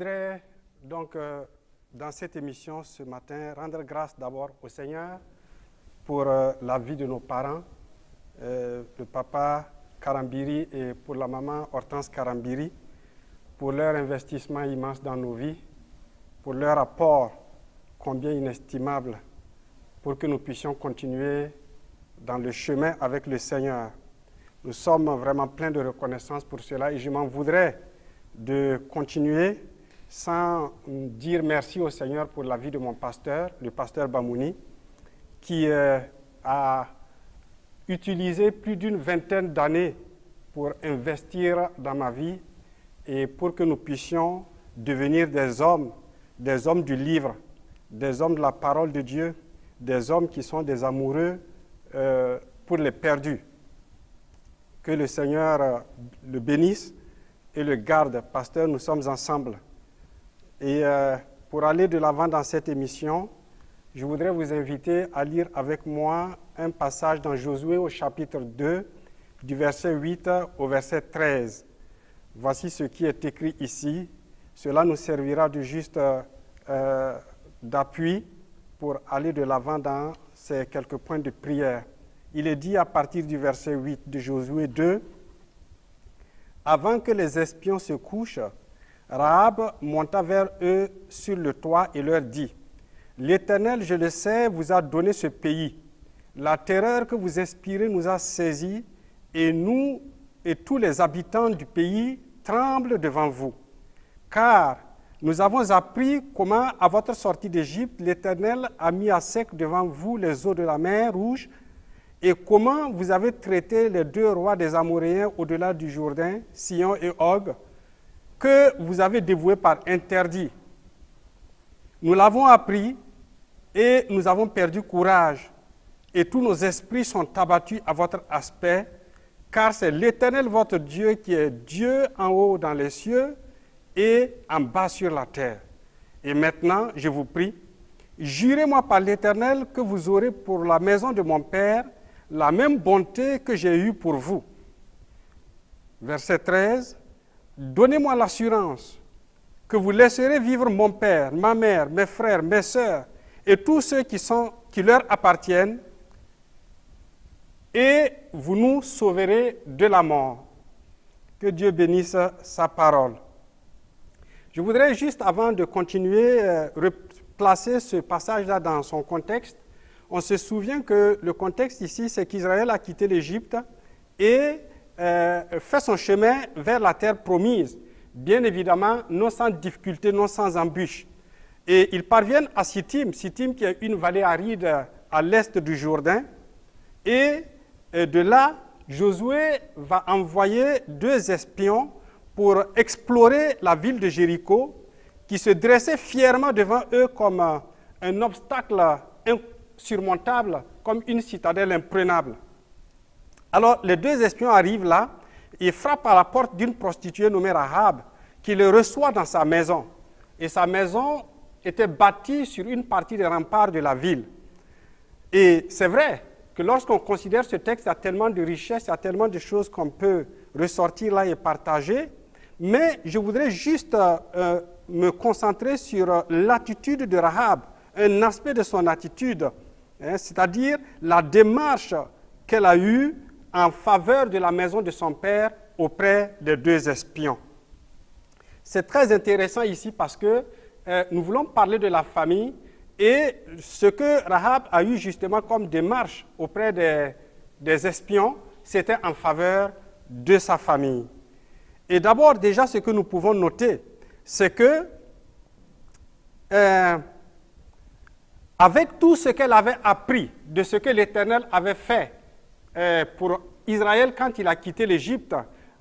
voudrais donc, dans cette émission ce matin, rendre grâce d'abord au Seigneur pour la vie de nos parents, le papa Karambiri et pour la maman Hortense Karambiri, pour leur investissement immense dans nos vies, pour leur apport combien inestimable, pour que nous puissions continuer dans le chemin avec le Seigneur. Nous sommes vraiment pleins de reconnaissance pour cela et je m'en voudrais de continuer sans dire merci au Seigneur pour la vie de mon pasteur, le pasteur Bamouni, qui a utilisé plus d'une vingtaine d'années pour investir dans ma vie et pour que nous puissions devenir des hommes du livre, des hommes de la parole de Dieu, des hommes qui sont des amoureux pour les perdus. Que le Seigneur le bénisse et le garde. Pasteur, nous sommes ensemble. Et pour aller de l'avant dans cette émission, je voudrais vous inviter à lire avec moi un passage dans Josué au chapitre 2, du verset 8 au verset 13. Voici ce qui est écrit ici. Cela nous servira de juste d'appui pour aller de l'avant dans ces quelques points de prière. Il est dit à partir du verset 8 de Josué 2, « Avant que les espions se couchent, Rahab monta vers eux sur le toit et leur dit, « L'Éternel, je le sais, vous a donné ce pays. La terreur que vous inspirez nous a saisis, et nous et tous les habitants du pays tremblent devant vous. Car nous avons appris comment, à votre sortie d'Égypte, l'Éternel a mis à sec devant vous les eaux de la mer Rouge, et comment vous avez traité les deux rois des Amoréens au-delà du Jourdain, Sihon et Og, que vous avez dévoués par interdit. Nous l'avons appris et nous avons perdu courage, et tous nos esprits sont abattus à votre aspect, car c'est l'Éternel votre Dieu qui est Dieu en haut dans les cieux et en bas sur la terre. Et maintenant, je vous prie, jurez-moi par l'Éternel que vous aurez pour la maison de mon Père la même bonté que j'ai eue pour vous. » Verset 13. Donnez-moi l'assurance que vous laisserez vivre mon père, ma mère, mes frères, mes sœurs et tous ceux qui leur appartiennent, et vous nous sauverez de la mort. Que Dieu bénisse sa parole. Je voudrais juste, avant de continuer, replacer ce passage-là dans son contexte. On se souvient que le contexte ici, c'est qu'Israël a quitté l'Égypte et fait son chemin vers la terre promise, bien évidemment, non sans difficulté, non sans embûche. Et ils parviennent à Sittim qui est une vallée aride à l'est du Jourdain. Et de là, Josué va envoyer 2 espions pour explorer la ville de Jéricho, qui se dressait fièrement devant eux comme un obstacle insurmontable, comme une citadelle imprenable. Alors, les 2 espions arrivent là et frappent à la porte d'une prostituée nommée Rahab, qui les reçoit dans sa maison. Et sa maison était bâtie sur une partie des remparts de la ville. Et c'est vrai que lorsqu'on considère ce texte, il y a tellement de richesses, il y a tellement de choses qu'on peut ressortir là et partager. Mais je voudrais juste me concentrer sur l'attitude de Rahab, un aspect de son attitude, c'est-à-dire la démarche qu'elle a eue en faveur de la maison de son père auprès des 2 espions. C'est très intéressant ici parce que nous voulons parler de la famille et ce que Rahab a eu justement comme démarche auprès des espions, c'était en faveur de sa famille. Et d'abord, déjà, ce que nous pouvons noter, c'est que avec tout ce qu'elle avait appris de ce que l'Éternel avait fait pour Israël quand il a quitté l'Égypte,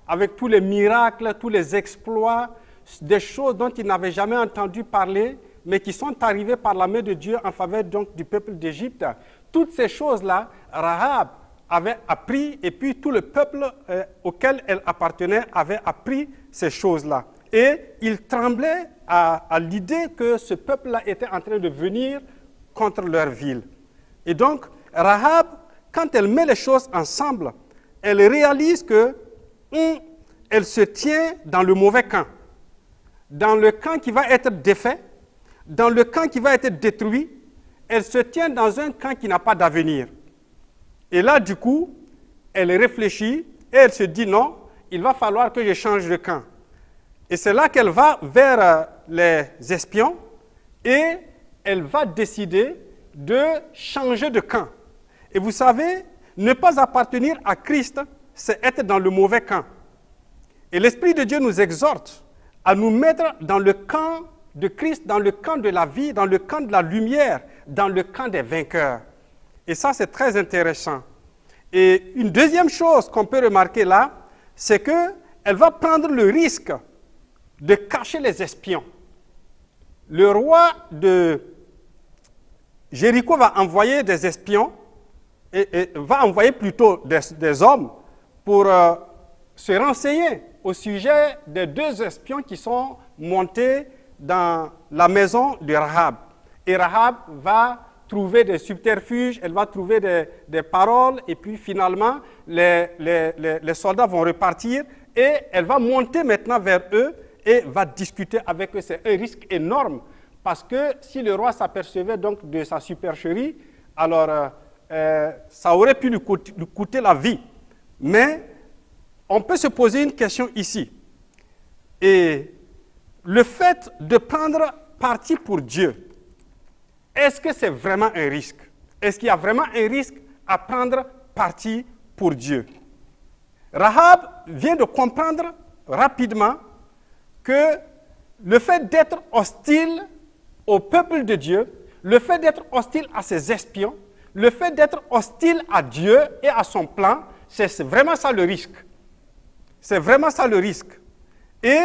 avec tous les miracles, tous les exploits, des choses dont il n'avait jamais entendu parler, mais qui sont arrivées par la main de Dieu en faveur donc du peuple d'Égypte. Toutes ces choses-là, Rahab avait appris, et puis tout le peuple auquel elle appartenait avait appris ces choses-là. Et il tremblait à l'idée que ce peuple-là était en train de venir contre leur ville. Et donc, Rahab, quand elle met les choses ensemble, elle réalise que elle se tient dans le mauvais camp. dans le camp qui va être défait, dans le camp qui va être détruit, elle se tient dans un camp qui n'a pas d'avenir. Et là, du coup, elle réfléchit et elle se dit non, il va falloir que je change de camp. Et c'est là qu'elle va vers les espions et elle va décider de changer de camp. Et vous savez, ne pas appartenir à Christ, c'est être dans le mauvais camp. Et l'Esprit de Dieu nous exhorte à nous mettre dans le camp de Christ, dans le camp de la vie, dans le camp de la lumière, dans le camp des vainqueurs. Et ça, c'est très intéressant. Et une deuxième chose qu'on peut remarquer là, c'est qu'elle va prendre le risque de cacher les espions. Le roi de Jéricho va envoyer des espions, et va envoyer plutôt des hommes pour se renseigner au sujet des 2 espions qui sont montés dans la maison de Rahab. Et Rahab va trouver des subterfuges, elle va trouver des paroles, et puis finalement, les soldats vont repartir, et elle va monter maintenant vers eux, et va discuter avec eux. C'est un risque énorme, parce que si le roi s'apercevait donc de sa supercherie, alors ça aurait pu lui coûter la vie. Mais on peut se poser une question ici. Et le fait de prendre parti pour Dieu, est-ce que c'est vraiment un risque? Est-ce qu'il y a vraiment un risque à prendre parti pour Dieu? Rahab vient de comprendre rapidement que le fait d'être hostile au peuple de Dieu, le fait d'être hostile à ses espions, le fait d'être hostile à Dieu et à son plan, c'est vraiment ça le risque. C'est vraiment ça le risque. Et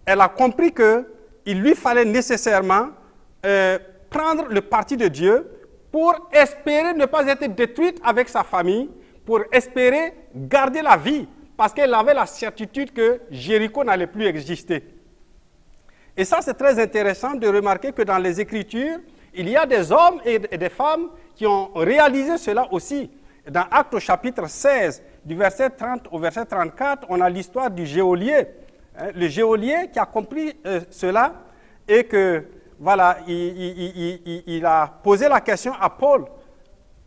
elle a compris qu'il lui fallait nécessairement prendre le parti de Dieu pour espérer ne pas être détruite avec sa famille, pour espérer garder la vie, parce qu'elle avait la certitude que Jéricho n'allait plus exister. Et ça, c'est très intéressant de remarquer que dans les Écritures, il y a des hommes et des femmes qui ont réalisé cela aussi. Dans Actes au chapitre 16, du verset 30 au verset 34, on a l'histoire du geôlier. Le geôlier qui a compris cela et que, voilà, il a posé la question à Paul.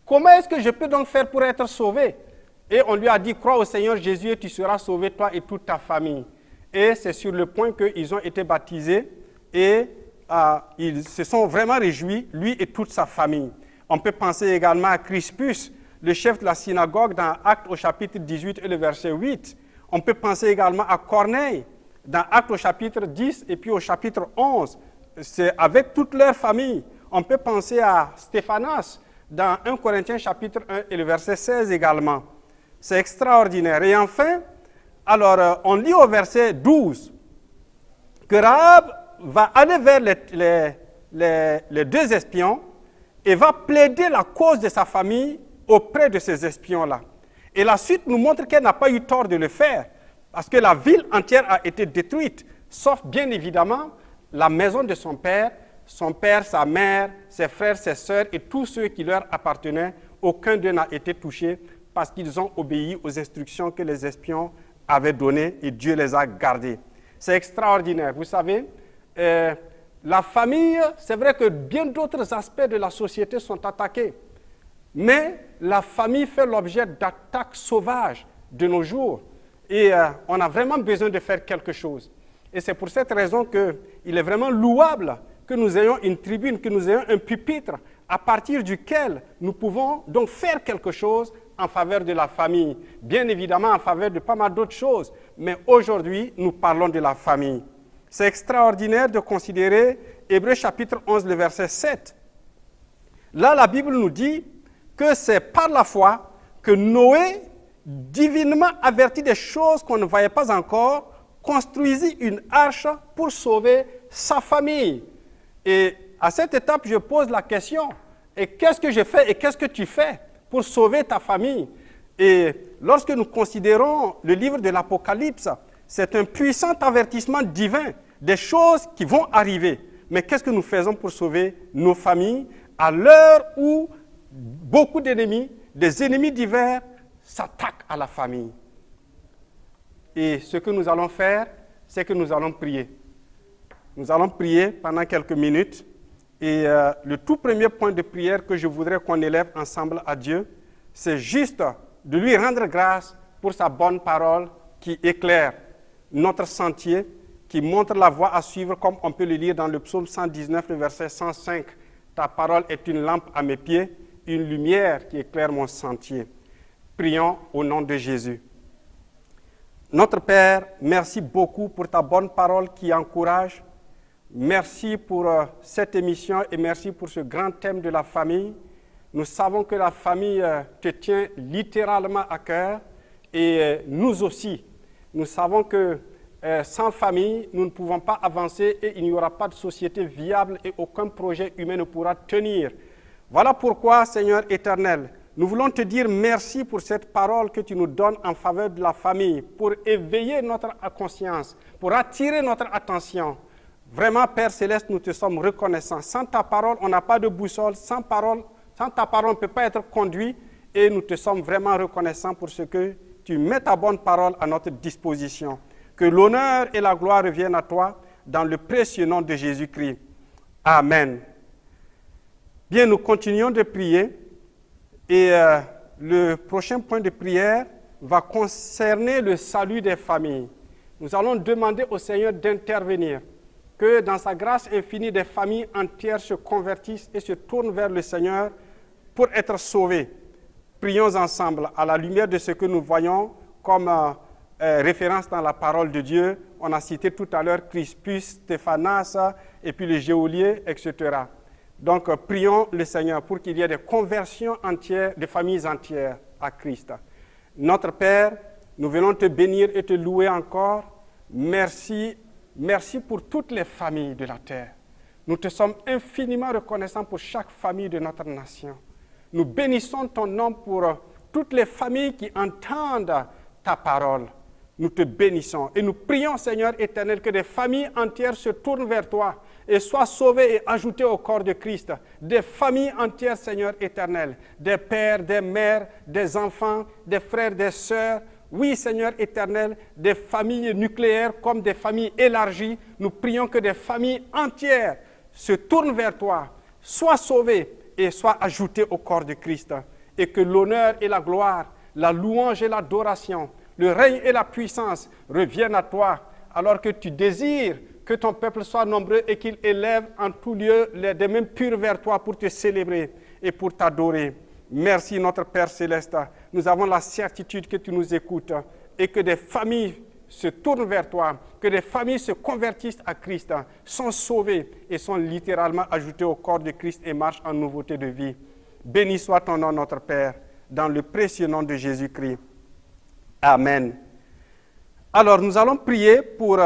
Comment est-ce que je peux donc faire pour être sauvé? Et on lui a dit, crois au Seigneur Jésus et tu seras sauvé, toi et toute ta famille. Et c'est sur le point qu'ils ont été baptisés et ils se sont vraiment réjouis, lui et toute sa famille. On peut penser également à Crispus, le chef de la synagogue dans Actes au chapitre 18 et le verset 8. On peut penser également à Corneille dans Actes au chapitre 10 et puis au chapitre 11. C'est avec toute leur famille. On peut penser à Stéphanas dans 1 Corinthiens chapitre 1 et le verset 16 également. C'est extraordinaire. Et enfin, alors on lit au verset 12 que Rahab va aller vers les 2 espions et va plaider la cause de sa famille auprès de ces espions-là. Et la suite nous montre qu'elle n'a pas eu tort de le faire, parce que la ville entière a été détruite, sauf bien évidemment la maison de son père, sa mère, ses frères, ses sœurs et tous ceux qui leur appartenaient. Aucun d'eux n'a été touché parce qu'ils ont obéi aux instructions que les espions avaient données et Dieu les a gardés. C'est extraordinaire. Vous savez, la famille, c'est vrai que bien d'autres aspects de la société sont attaqués, mais la famille fait l'objet d'attaques sauvages de nos jours et on a vraiment besoin de faire quelque chose. Et c'est pour cette raison qu'il est vraiment louable que nous ayons une tribune, que nous ayons un pupitre à partir duquel nous pouvons donc faire quelque chose en faveur de la famille. Bien évidemment en faveur de pas mal d'autres choses, mais aujourd'hui nous parlons de la famille. C'est extraordinaire de considérer Hébreux chapitre 11, le verset 7. Là, la Bible nous dit que c'est par la foi que Noé, divinement averti des choses qu'on ne voyait pas encore, construisit une arche pour sauver sa famille. Et à cette étape, je pose la question, et qu'est-ce que je fais et qu'est-ce que tu fais pour sauver ta famille? Et lorsque nous considérons le livre de l'Apocalypse, c'est un puissant avertissement divin des choses qui vont arriver. Mais qu'est-ce que nous faisons pour sauver nos familles à l'heure où beaucoup d'ennemis, des ennemis divers, s'attaquent à la famille? Et ce que nous allons faire, c'est que nous allons prier. Nous allons prier pendant quelques minutes. Et le tout premier point de prière que je voudrais qu'on élève ensemble à Dieu, c'est juste de lui rendre grâce pour sa bonne parole qui éclaire notre sentier, qui montre la voie à suivre, comme on peut le lire dans le psaume 119, le verset 105. Ta parole est une lampe à mes pieds, une lumière qui éclaire mon sentier. Prions au nom de Jésus. Notre Père, merci beaucoup pour ta bonne parole qui encourage. Merci pour cette émission et merci pour ce grand thème de la famille. Nous savons que la famille te tient littéralement à cœur et nous aussi. Nous savons que sans famille, nous ne pouvons pas avancer et il n'y aura pas de société viable et aucun projet humain ne pourra tenir. Voilà pourquoi, Seigneur éternel, nous voulons te dire merci pour cette parole que tu nous donnes en faveur de la famille, pour éveiller notre conscience, pour attirer notre attention. Vraiment, Père Céleste, nous te sommes reconnaissants. Sans ta parole, on n'a pas de boussole. Sans ta parole, on ne peut pas être conduit. Et nous te sommes vraiment reconnaissants pour ce que tu mets ta bonne parole à notre disposition. Que l'honneur et la gloire reviennent à toi dans le précieux nom de Jésus-Christ. Amen. Bien, nous continuons de prier. Et le prochain point de prière va concerner le salut des familles. Nous allons demander au Seigneur d'intervenir. Que dans sa grâce infinie, des familles entières se convertissent et se tournent vers le Seigneur pour être sauvées. Prions ensemble à la lumière de ce que nous voyons comme référence dans la parole de Dieu. On a cité tout à l'heure Crispus, Stéphanas, et puis les geôliers, etc. Donc prions le Seigneur pour qu'il y ait des conversions entières, des familles entières à Christ. Notre Père, nous venons te bénir et te louer encore. Merci. Merci pour toutes les familles de la terre. Nous te sommes infiniment reconnaissants pour chaque famille de notre nation. Nous bénissons ton nom pour toutes les familles qui entendent ta parole. Nous te bénissons et nous prions, Seigneur éternel, que des familles entières se tournent vers toi et soient sauvées et ajoutées au corps de Christ. Des familles entières, Seigneur éternel, des pères, des mères, des enfants, des frères, des sœurs. Oui, Seigneur éternel, des familles nucléaires comme des familles élargies, nous prions que des familles entières se tournent vers toi, soient sauvées et soient ajoutées au corps de Christ. Et que l'honneur et la gloire, la louange et l'adoration, le règne et la puissance reviennent à toi, alors que tu désires que ton peuple soit nombreux et qu'il élève en tout lieu des mains pures vers toi pour te célébrer et pour t'adorer. Merci notre Père Céleste. Nous avons la certitude que tu nous écoutes et que des familles se tournent vers toi, que des familles se convertissent à Christ, sont sauvées et sont littéralement ajoutées au corps de Christ et marchent en nouveauté de vie. Béni soit ton nom notre Père, dans le précieux nom de Jésus-Christ. Amen. Alors nous allons prier pour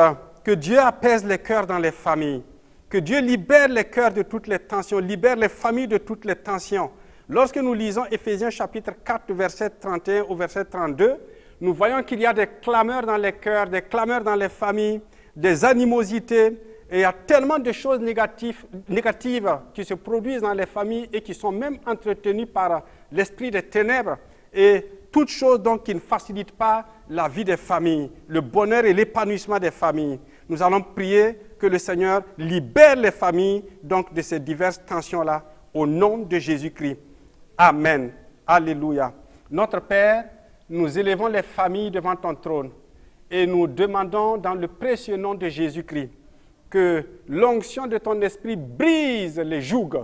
que Dieu apaise les cœurs dans les familles, que Dieu libère les cœurs de toutes les tensions, libère les familles de toutes les tensions. Lorsque nous lisons Éphésiens chapitre 4, verset 31 au verset 32, nous voyons qu'il y a des clameurs dans les cœurs, des clameurs dans les familles, des animosités, et il y a tellement de choses négatives qui se produisent dans les familles et qui sont même entretenues par l'esprit des ténèbres. Et toutes choses donc qui ne facilitent pas la vie des familles, le bonheur et l'épanouissement des familles. Nous allons prier que le Seigneur libère les familles donc de ces diverses tensions-là au nom de Jésus-Christ. Amen. Alléluia. Notre Père, nous élevons les familles devant ton trône et nous demandons dans le précieux nom de Jésus-Christ que l'onction de ton esprit brise les jougs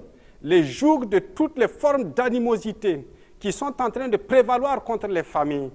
de toutes les formes d'animosité qui sont en train de prévaloir contre les familles.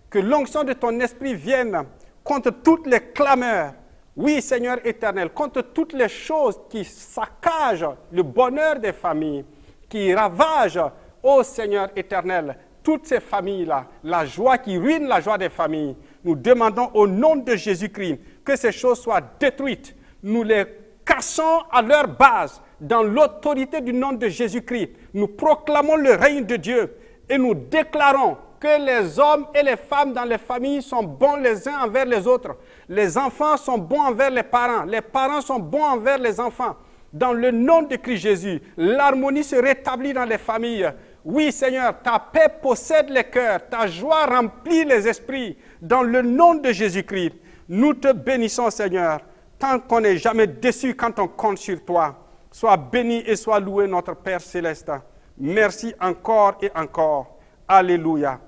Que l'onction de ton esprit vienne contre toutes les clameurs. Oui, Seigneur éternel, contre toutes les choses qui saccagent le bonheur des familles, qui ravagent, ô Seigneur éternel, toutes ces familles-là, la joie qui ruine la joie des familles. Nous demandons au nom de Jésus-Christ que ces choses soient détruites. Nous les cassons à leur base. Dans l'autorité du nom de Jésus-Christ, nous proclamons le règne de Dieu et nous déclarons que les hommes et les femmes dans les familles sont bons les uns envers les autres. Les enfants sont bons envers les parents sont bons envers les enfants. Dans le nom de Christ Jésus, l'harmonie se rétablit dans les familles. Oui, Seigneur, ta paix possède les cœurs, ta joie remplit les esprits. Dans le nom de Jésus-Christ, nous te bénissons, Seigneur, tant qu'on n'est jamais déçu quand on compte sur toi. Sois béni et sois loué notre Père céleste. Merci encore et encore. Alléluia.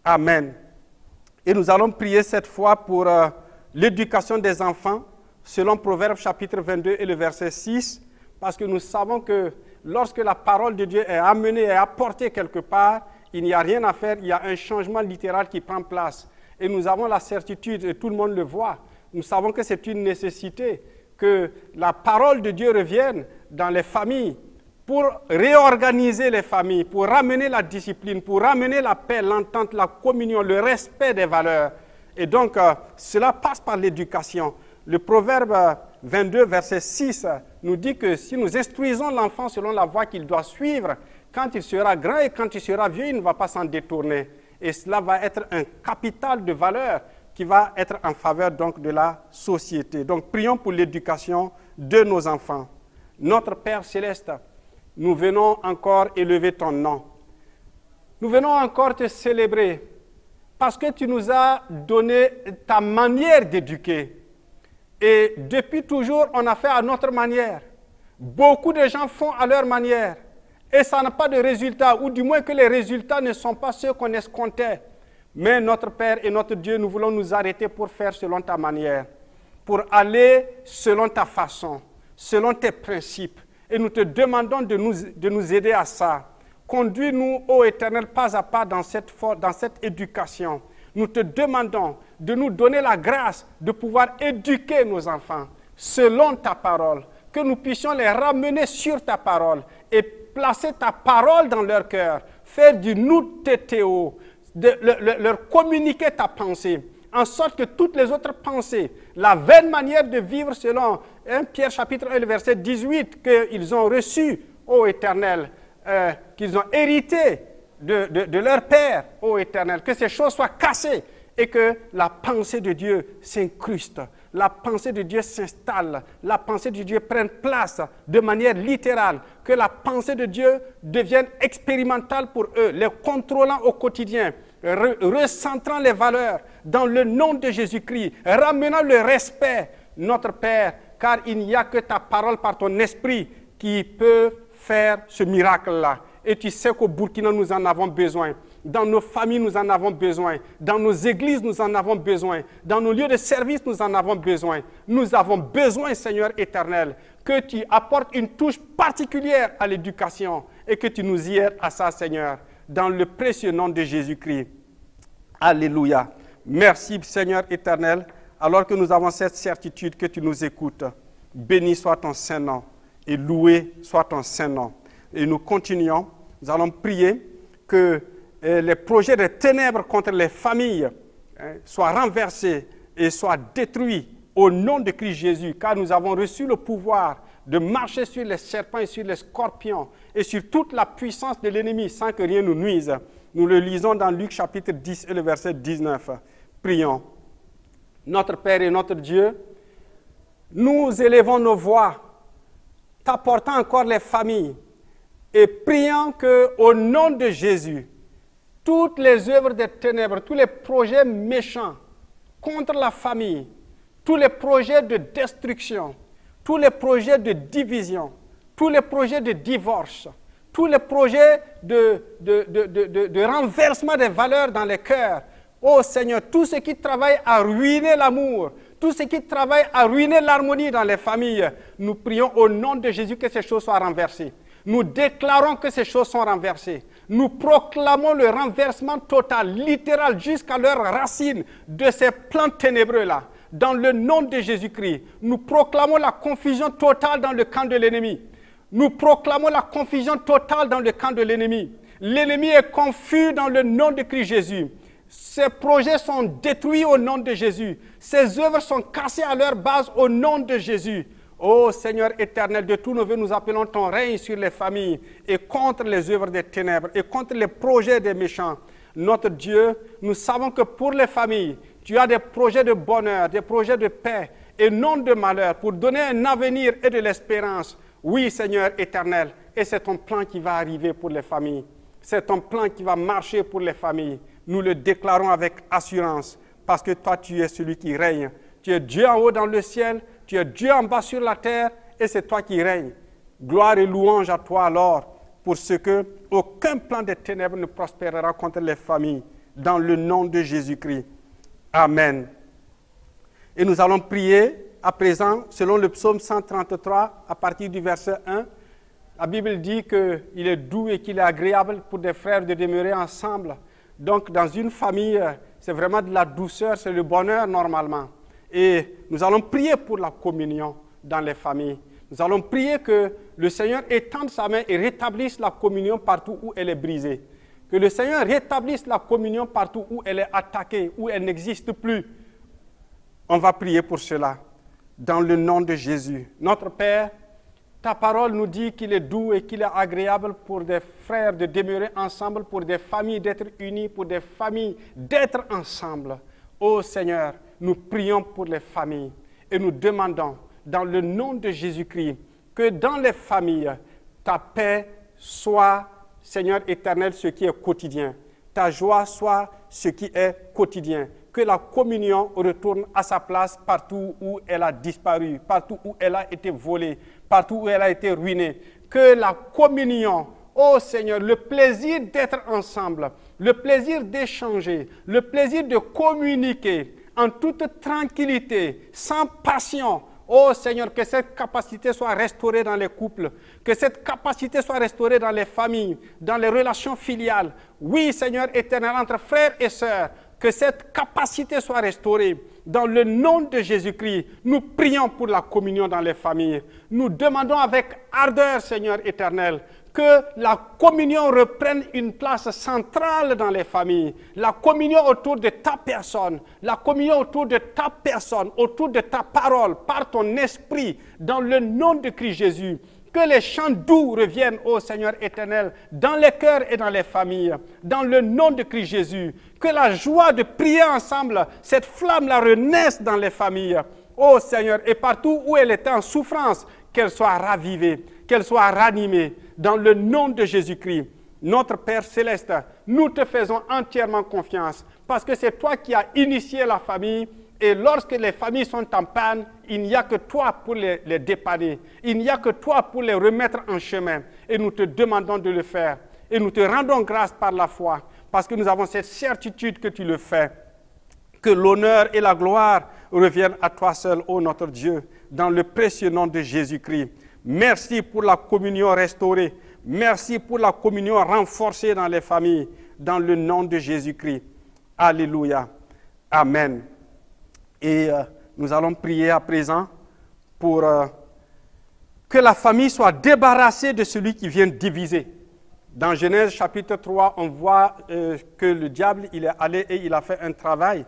Amen. Et nous allons prier cette fois pour l'éducation des enfants, selon Proverbes chapitre 22 et le verset 6, parce que nous savons que lorsque la parole de Dieu est amenée et apportée quelque part, il n'y a rien à faire, il y a un changement littéral qui prend place. Et nous avons la certitude, et tout le monde le voit, nous savons que c'est une nécessité, que la parole de Dieu revienne dans les familles, pour réorganiser les familles, pour ramener la discipline, pour ramener la paix, l'entente, la communion, le respect des valeurs. Et donc, cela passe par l'éducation. Le Proverbe 22, verset 6, nous dit que si nous instruisons l'enfant selon la voie qu'il doit suivre, quand il sera grand et quand il sera vieux, il ne va pas s'en détourner. Et cela va être un capital de valeur qui va être en faveur donc de la société. Donc, prions pour l'éducation de nos enfants. Notre Père céleste, nous venons encore élever ton nom. Nous venons encore te célébrer parce que tu nous as donné ta manière d'éduquer. Et depuis toujours, on a fait à notre manière. Beaucoup de gens font à leur manière. Et ça n'a pas de résultat, ou du moins que les résultats ne sont pas ceux qu'on escomptait. Mais notre Père et notre Dieu, nous voulons nous arrêter pour faire selon ta manière, pour aller selon ta façon, selon tes principes. Et nous te demandons de nous aider à ça. Conduis-nous, ô Éternel, pas à pas dans cette éducation. Nous te demandons de nous donner la grâce de pouvoir éduquer nos enfants selon ta parole, que nous puissions les ramener sur ta parole et placer ta parole dans leur cœur, faire du nous tétéo, leur communiquer ta pensée, en sorte que toutes les autres pensées, la vaine manière de vivre selon 1 Pierre chapitre 1, verset 18, qu'ils ont reçu, ô Éternel, qu'ils ont hérité de leur Père, ô Éternel, que ces choses soient cassées et que la pensée de Dieu s'incruste, la pensée de Dieu s'installe, la pensée de Dieu prenne place de manière littérale, que la pensée de Dieu devienne expérimentale pour eux, les contrôlant au quotidien, recentrant les valeurs dans le nom de Jésus-Christ, ramenant le respect, notre Père, car il n'y a que ta parole par ton esprit qui peut faire ce miracle-là. Et tu sais qu'au Burkina, nous en avons besoin. Dans nos familles, nous en avons besoin. Dans nos églises, nous en avons besoin. Dans nos lieux de service, nous en avons besoin. Nous avons besoin, Seigneur éternel, que tu apportes une touche particulière à l'éducation et que tu nous y aides à ça, Seigneur, dans le précieux nom de Jésus-Christ. Alléluia. Merci, Seigneur éternel, alors que nous avons cette certitude que tu nous écoutes. Béni soit ton saint nom et loué soit ton saint nom. Et nous continuons, nous allons prier que les projets de ténèbres contre les familles soient renversés et soient détruits au nom de Christ Jésus, car nous avons reçu le pouvoir de marcher sur les serpents et sur les scorpions et sur toute la puissance de l'ennemi sans que rien nous nuise. Nous le lisons dans Luc chapitre 10 et le verset 19. Prions. Notre Père et notre Dieu, nous élevons nos voix, t'apportant encore les familles, et prions qu'au nom de Jésus, toutes les œuvres des ténèbres, tous les projets méchants contre la famille, tous les projets de destruction, tous les projets de division, tous les projets de divorce, tous les projets de renversement des valeurs dans les cœurs, ô Seigneur, tout ce qui travaille à ruiner l'amour, tout ce qui travaille à ruiner l'harmonie dans les familles, nous prions au nom de Jésus que ces choses soient renversées. Nous déclarons que ces choses sont renversées. Nous proclamons le renversement total, littéral, jusqu'à leurs racines de ces plans ténébreux-là. Dans le nom de Jésus-Christ, nous proclamons la confusion totale dans le camp de l'ennemi. Nous proclamons la confusion totale dans le camp de l'ennemi. L'ennemi est confus dans le nom de Christ Jésus. Ces projets sont détruits au nom de Jésus. Ces œuvres sont cassées à leur base au nom de Jésus. Ô Seigneur éternel, de tous nos vœux, nous appelons ton règne sur les familles et contre les œuvres des ténèbres et contre les projets des méchants. Notre Dieu, nous savons que pour les familles, tu as des projets de bonheur, des projets de paix et non de malheur pour donner un avenir et de l'espérance. Oui, Seigneur éternel, et c'est ton plan qui va arriver pour les familles. C'est ton plan qui va marcher pour les familles. Nous le déclarons avec assurance parce que toi, tu es celui qui règne. Tu es Dieu en haut dans le ciel. Tu es Dieu en bas sur la terre et c'est toi qui règnes. Gloire et louange à toi alors, pour ce que aucun plan des ténèbres ne prospérera contre les familles, dans le nom de Jésus-Christ. Amen. Et nous allons prier à présent, selon le psaume 133, à partir du verset 1. La Bible dit qu'il est doux et qu'il est agréable pour des frères de demeurer ensemble. Donc, dans une famille, c'est vraiment de la douceur, c'est le bonheur normalement. Et nous allons prier pour la communion dans les familles. Nous allons prier que le Seigneur étende sa main et rétablisse la communion partout où elle est brisée. Que le Seigneur rétablisse la communion partout où elle est attaquée, où elle n'existe plus. On va prier pour cela, dans le nom de Jésus. Notre Père, ta parole nous dit qu'il est doux et qu'il est agréable pour des frères de demeurer ensemble, pour des familles d'être unies, pour des familles d'être ensemble. Ô Seigneur, nous prions pour les familles et nous demandons, dans le nom de Jésus-Christ, que dans les familles, ta paix soit, Seigneur éternel, ce qui est quotidien. Ta joie soit ce qui est quotidien. Que la communion retourne à sa place partout où elle a disparu, partout où elle a été volée, partout où elle a été ruinée. Que la communion, ô Seigneur, le plaisir d'être ensemble, le plaisir d'échanger, le plaisir de communiquer en toute tranquillité, sans passion. Oh Seigneur, que cette capacité soit restaurée dans les couples, que cette capacité soit restaurée dans les familles, dans les relations filiales. Oui, Seigneur éternel, entre frères et sœurs, que cette capacité soit restaurée. Dans le nom de Jésus-Christ, nous prions pour la communion dans les familles. Nous demandons avec ardeur, Seigneur éternel, que la communion reprenne une place centrale dans les familles. La communion autour de ta personne, la communion autour de ta personne, autour de ta parole, par ton esprit, dans le nom de Christ Jésus. Que les chants doux reviennent, ô Seigneur éternel, dans les cœurs et dans les familles, dans le nom de Christ Jésus. Que la joie de prier ensemble, cette flamme-là renaisse dans les familles, ô Seigneur, et partout où elle était en souffrance, qu'elle soit ravivée, qu'elle soit ranimée, dans le nom de Jésus-Christ. Notre Père Céleste, nous te faisons entièrement confiance, parce que c'est toi qui as initié la famille. Et lorsque les familles sont en panne, il n'y a que toi pour les dépanner. Il n'y a que toi pour les remettre en chemin. Et nous te demandons de le faire. Et nous te rendons grâce par la foi, parce que nous avons cette certitude que tu le fais. Que l'honneur et la gloire reviennent à toi seul, ô notre Dieu, dans le précieux nom de Jésus-Christ. Merci pour la communion restaurée. Merci pour la communion renforcée dans les familles, dans le nom de Jésus-Christ. Alléluia. Amen. Et nous allons prier à présent pour que la famille soit débarrassée de celui qui vient diviser. Dans Genèse chapitre 3, on voit que le diable il est allé et il a fait un travail.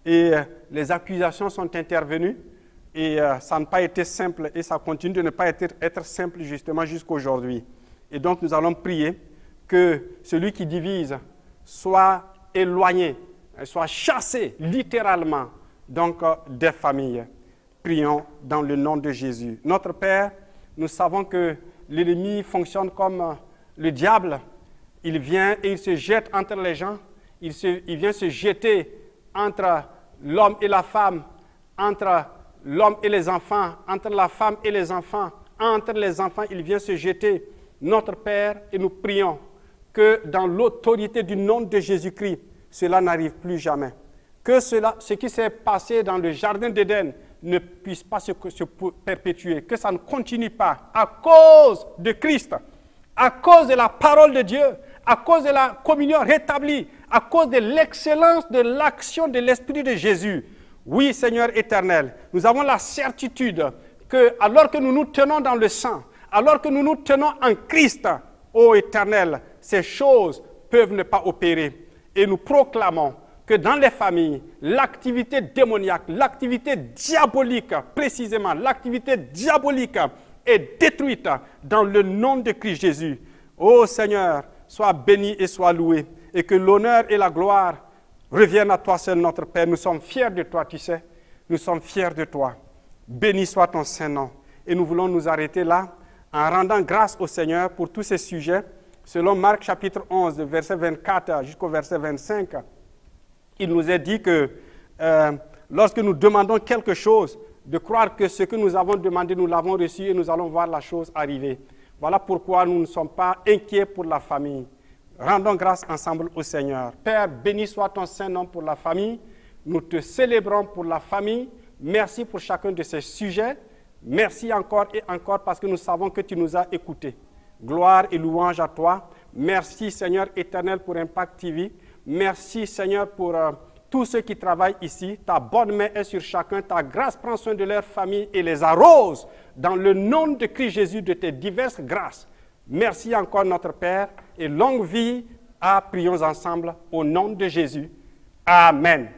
Et les accusations sont intervenues. Et ça n'a pas été simple et ça continue de ne pas être simple justement jusqu'aujourd'hui. Et donc nous allons prier que celui qui divise soit éloigné, soit chassé littéralement donc des familles. Prions dans le nom de Jésus. Notre Père, nous savons que l'ennemi fonctionne comme le diable. Il vient et il se jette entre les gens. Il vient se jeter entre l'homme et la femme, entre l'homme et les enfants, entre la femme et les enfants. Entre les enfants, il vient se jeter. Notre Père, et nous prions que dans l'autorité du nom de Jésus-Christ, cela n'arrive plus jamais. Que ce qui s'est passé dans le jardin d'Éden ne puisse pas se perpétuer, que ça ne continue pas à cause de Christ, à cause de la parole de Dieu, à cause de la communion rétablie, à cause de l'excellence de l'action de l'Esprit de Jésus. Oui, Seigneur éternel, nous avons la certitude que alors que nous nous tenons dans le sang, alors que nous nous tenons en Christ, ô Éternel, ces choses peuvent ne pas opérer. Et nous proclamons que dans les familles, l'activité démoniaque, l'activité diabolique, précisément, l'activité diabolique est détruite dans le nom de Christ Jésus. Ô Seigneur, sois béni et sois loué, et que l'honneur et la gloire reviennent à toi seul, notre Père. Nous sommes fiers de toi, tu sais. Nous sommes fiers de toi. Béni soit ton Saint-Nom. Et nous voulons nous arrêter là, en rendant grâce au Seigneur pour tous ces sujets. Selon Marc chapitre 11, verset 24 jusqu'au verset 25, il nous est dit que lorsque nous demandons quelque chose de croire que ce que nous avons demandé, nous l'avons reçu et nous allons voir la chose arriver. Voilà pourquoi nous ne sommes pas inquiets pour la famille. Rendons grâce ensemble au Seigneur. Père, béni soit ton Saint-Nom pour la famille. Nous te célébrons pour la famille. Merci pour chacun de ces sujets. Merci encore et encore parce que nous savons que tu nous as écoutés. Gloire et louange à toi. Merci Seigneur éternel pour Impact TV. Merci Seigneur pour tous ceux qui travaillent ici. Ta bonne main est sur chacun. Ta grâce prend soin de leur famille et les arrose dans le nom de Christ Jésus de tes diverses grâces. Merci encore notre Père et longue vie. Prions ensemble au nom de Jésus. Amen.